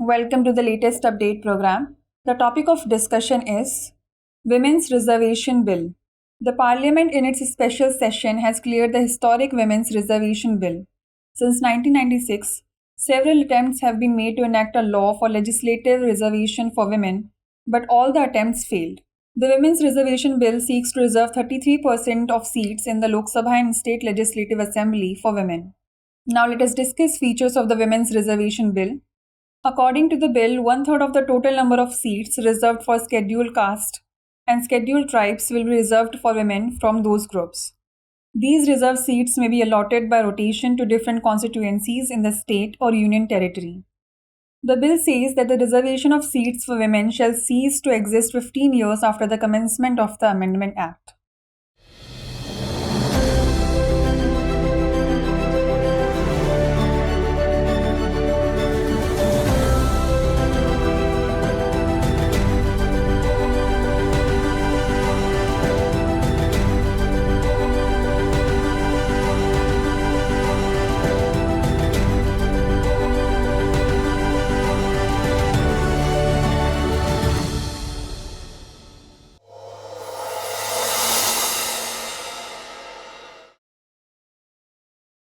Welcome to the latest update program. The topic of discussion is Women's Reservation Bill. The Parliament in its special session has cleared the historic Women's Reservation Bill. Since 1996, several attempts have been made to enact a law for legislative reservation for women, but all the attempts failed. The Women's Reservation Bill seeks to reserve 33% of seats in the Lok Sabha and State Legislative Assembly for women. Now let us discuss features of the Women's Reservation Bill. According to the bill, 1/3 of the total number of seats reserved for scheduled caste and scheduled tribes will be reserved for women from those groups. These reserved seats may be allotted by rotation to different constituencies in the state or union territory. The bill says that the reservation of seats for women shall cease to exist 15 years after the commencement of the Amendment Act.